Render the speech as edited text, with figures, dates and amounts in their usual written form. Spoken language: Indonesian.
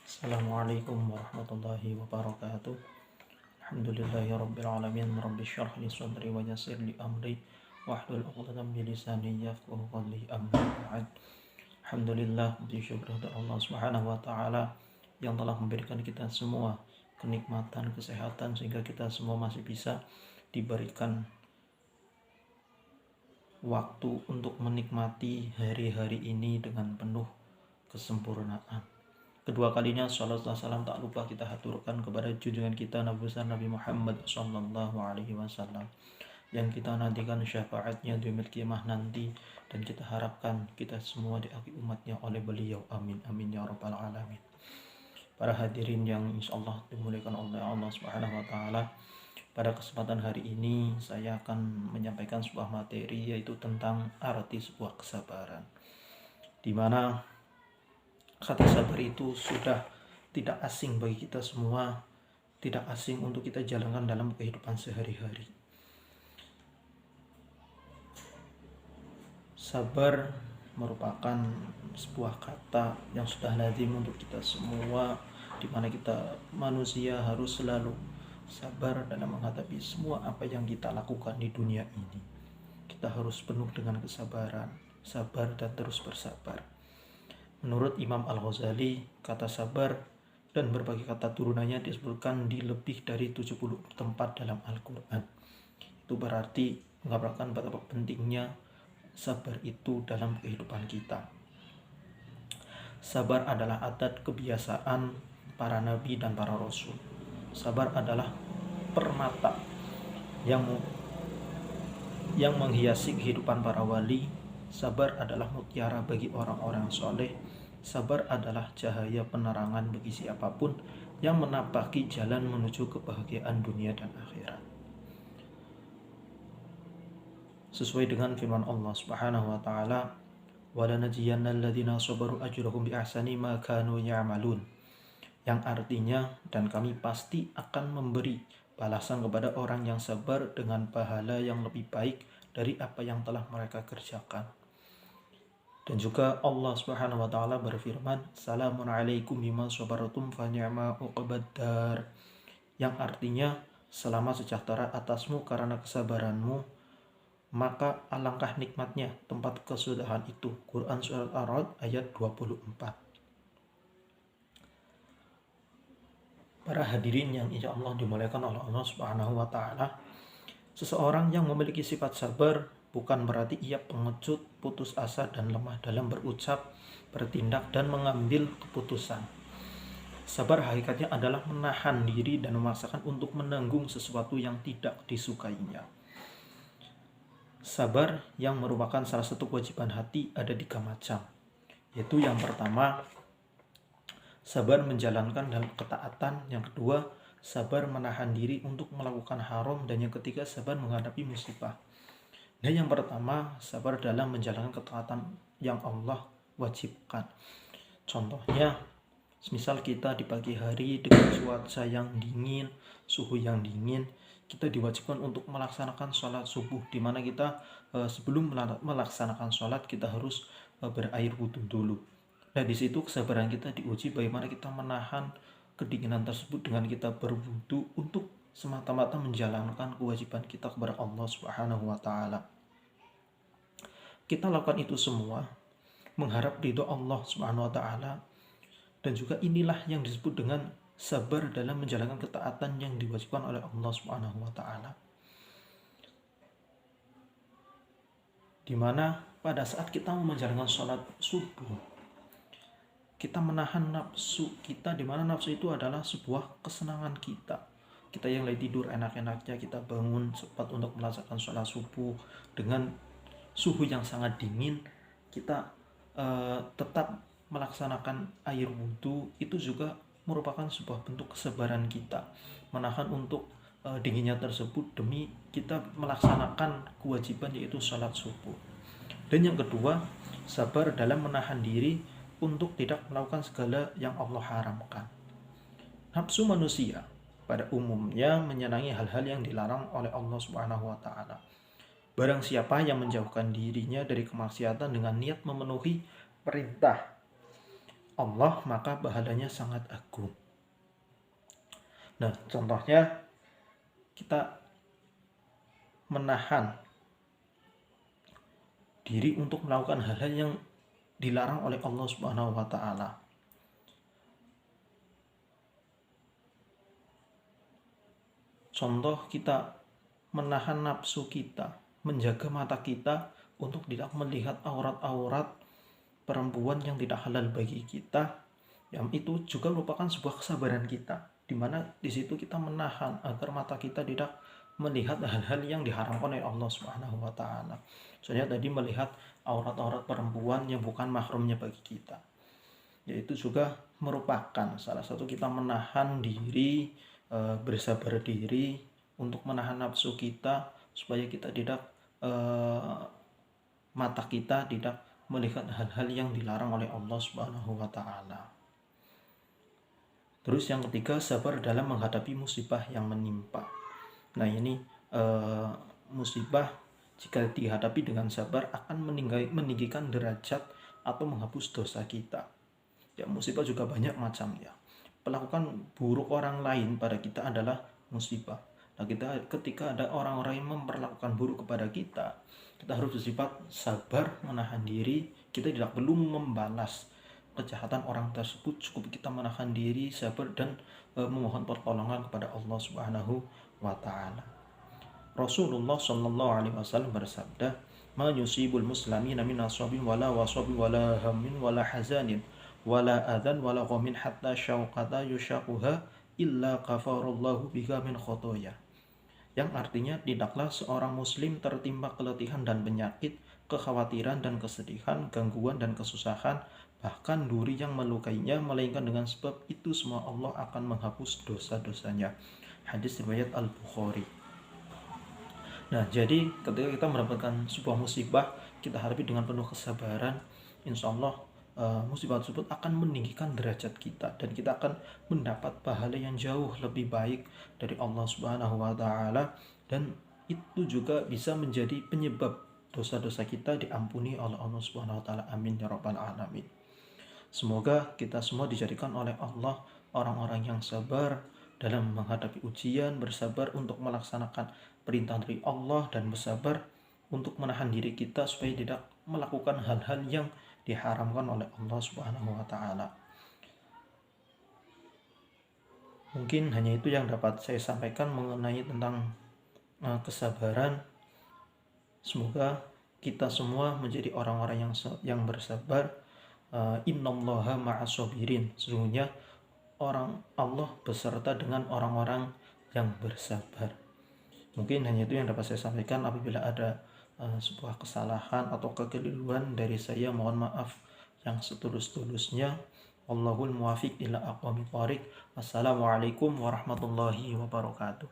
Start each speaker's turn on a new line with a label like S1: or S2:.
S1: Assalamualaikum warahmatullahi wabarakatuh. Alhamdulillahirabbil Rabbi syrah li sadri wa yassir li amri wahlul 'uqdatam min lisani yafqahu qawli. Amma ba'd. Alhamdulillah, bersyukur kepada Allah Subhanahu wa taala yang telah memberikan kita semua kenikmatan, kesehatan sehingga kita semua masih bisa diberikan waktu untuk menikmati hari-hari ini dengan penuh kesempurnaan. Kedua kalinya salat dan salam tak lupa kita haturkan kepada junjungan kita Nabi besar Nabi Muhammad sallallahu alaihi wasallam yang kita nantikan syafaatnya di yaumil qiyamah nanti, dan kita harapkan kita semua diakhiri umatnya oleh beliau. Amin amin ya rabbal alamin. Para hadirin yang insyaallah dimuliakan oleh Allah Subhanahu wa taala, pada kesempatan hari ini saya akan menyampaikan sebuah materi, yaitu tentang arti sebuah kesabaran, di mana kata sabar itu sudah tidak asing bagi kita semua, tidak asing untuk kita jalankan dalam kehidupan sehari-hari. Sabar merupakan sebuah kata yang sudah lazim untuk kita semua, di mana kita manusia harus selalu sabar dalam menghadapi semua apa yang kita lakukan di dunia ini. Kita harus penuh dengan kesabaran, sabar dan terus bersabar. Menurut Imam Al-Ghazali, kata sabar dan berbagai kata turunannya disebutkan di lebih dari 70 tempat dalam Al-Quran. Itu berarti menggambarkan betapa pentingnya sabar itu dalam kehidupan kita. Sabar adalah adat kebiasaan para nabi dan para rasul. Sabar adalah permata yang menghiasi kehidupan para wali. Sabar adalah mutiara bagi orang-orang soleh. Sabar adalah cahaya penerangan bagi siapapun yang menapaki jalan menuju kebahagiaan dunia dan akhirat. Sesuai dengan firman Allah Subhanahu wa taala, "Walanajiyannal ladzina sabaru ajrahum bi ahsani ma kanu ya'malun." Yang artinya, dan kami pasti akan memberi balasan kepada orang yang sabar dengan pahala yang lebih baik dari apa yang telah mereka kerjakan. Dan juga Allah Subhanahu wa taala berfirman, "Salamun alaikum bima sabartum fa ni'ma uqbaddar." Yang artinya, selama sejahtera atasmu karena kesabaranmu, maka alangkah nikmatnya tempat kesudahan itu. Quran surat Ar-Ra'd ayat 24. Para hadirin yang insyaallah dimuliakan oleh Allah Subhanahu wa taala, seseorang yang memiliki sifat sabar bukan berarti ia pengecut, putus asa, dan lemah dalam berucap, bertindak, dan mengambil keputusan. Sabar hakikatnya adalah menahan diri dan memaksakan untuk menanggung sesuatu yang tidak disukainya. Sabar yang merupakan salah satu kewajiban hati ada 3 macam, yaitu yang pertama, sabar menjalankan dalam ketaatan. Yang kedua, sabar menahan diri untuk melakukan haram. Dan yang ketiga, sabar menghadapi musibah. Dan yang pertama, sabar dalam menjalankan ketaatan yang Allah wajibkan. Contohnya, misal kita di pagi hari dengan cuaca yang dingin, suhu yang dingin, kita diwajibkan untuk melaksanakan sholat subuh, di mana kita sebelum melaksanakan sholat kita harus berair wudhu dulu. Nah, di situ kesabaran kita diuji, bagaimana kita menahan kedinginan tersebut dengan kita berwudhu untuk semata-mata menjalankan kewajiban kita kepada Allah Subhanahu wa taala. Kita lakukan itu semua mengharap ridho Allah Subhanahu wa taala, dan juga inilah yang disebut dengan sabar dalam menjalankan ketaatan yang diwajibkan oleh Allah Subhanahu wa taala. Di mana pada saat kita menjalankan sholat subuh, kita menahan nafsu kita, di mana nafsu itu adalah sebuah kesenangan kita. Kita yang lagi tidur enak-enaknya, kita bangun cepat untuk melaksanakan sholat subuh dengan suhu yang sangat dingin, kita tetap melaksanakan air wudhu. Itu juga merupakan sebuah bentuk kesabaran kita, menahan untuk dinginnya tersebut demi kita melaksanakan kewajiban, yaitu sholat subuh. Dan yang kedua, sabar dalam menahan diri untuk tidak melakukan segala yang Allah haramkan. Nafsu manusia pada umumnya menyenangi hal-hal yang dilarang oleh Allah Subhanahu wa taala. Barang siapa yang menjauhkan dirinya dari kemaksiatan dengan niat memenuhi perintah Allah, maka pahalanya sangat agung. Nah, contohnya kita menahan diri untuk melakukan hal-hal yang dilarang oleh Allah Subhanahu wa taala. Contoh, kita menahan nafsu kita, menjaga mata kita untuk tidak melihat aurat-aurat perempuan yang tidak halal bagi kita. Yang itu juga merupakan sebuah kesabaran kita, di mana di situ kita menahan agar mata kita tidak melihat hal-hal yang diharamkan oleh Allah Subhanahu wa taala. Soalnya tadi melihat aurat-aurat perempuan yang bukan mahramnya bagi kita. Yaitu juga merupakan salah satu kita menahan diri, bersabar diri untuk menahan nafsu kita supaya kita tidak mata kita tidak melihat hal-hal yang dilarang oleh Allah Subhanahu wa taala. Terus yang ketiga, sabar dalam menghadapi musibah yang menimpa. Nah, ini musibah jika dihadapi dengan sabar akan meninggikan derajat atau menghapus dosa kita. Ya, musibah juga banyak macamnya. Perlakukan buruk orang lain pada kita adalah musibah. Nah, ketika ada orang-orang yang memperlakukan buruk kepada kita harus bersifat sabar, menahan diri. Kita tidak perlu membalas kejahatan orang tersebut, cukup kita menahan diri, sabar, dan memohon pertolongan kepada Allah Subhanahu wa taala. Rasulullah Shallallahu alaihi wasallam bersabda, "Ma yusibul muslimina min asabin wala wasabin wala hammin wala hazanin wala adan wala ghamin hatta syauqata yushaquha illa kafarallahu biha min khotoya." Yang artinya, tidaklah seorang muslim tertimpa keletihan dan penyakit, kekhawatiran dan kesedihan, gangguan dan kesusahan, bahkan duri yang melukainya, melainkan dengan sebab itu semua Allah akan menghapus dosa-dosanya. Hadis riwayat Al-Bukhari. Nah, jadi ketika kita mendapatkan sebuah musibah, kita hadapi dengan penuh kesabaran, insya Allah musibah tersebut akan meninggikan derajat kita dan kita akan mendapat pahala yang jauh lebih baik dari Allah Subhanahu wa taala, dan itu juga bisa menjadi penyebab dosa-dosa kita diampuni oleh Allah Subhanahu wa taala. Amin ya rabbal alamin. Semoga kita semua dijadikan oleh Allah orang-orang yang sabar dalam menghadapi ujian, bersabar untuk melaksanakan perintah dari Allah, dan bersabar untuk menahan diri kita supaya tidak melakukan hal-hal yang diharamkan oleh Allah Subhanahu wa taala. Mungkin hanya itu yang dapat saya sampaikan mengenai tentang kesabaran. Semoga kita semua menjadi orang-orang yang bersabar. Innallaha ma'as-sabirin. Sesungguhnya Allah beserta dengan orang-orang yang bersabar. Mungkin hanya itu yang dapat saya sampaikan. Apabila ada sebuah kesalahan atau kekeliruan dari saya, mohon maaf yang setulus-tulusnya. Wallahul muwafiq ila aqwamit thoriq. Wassalamualaikum warahmatullahi wabarakatuh.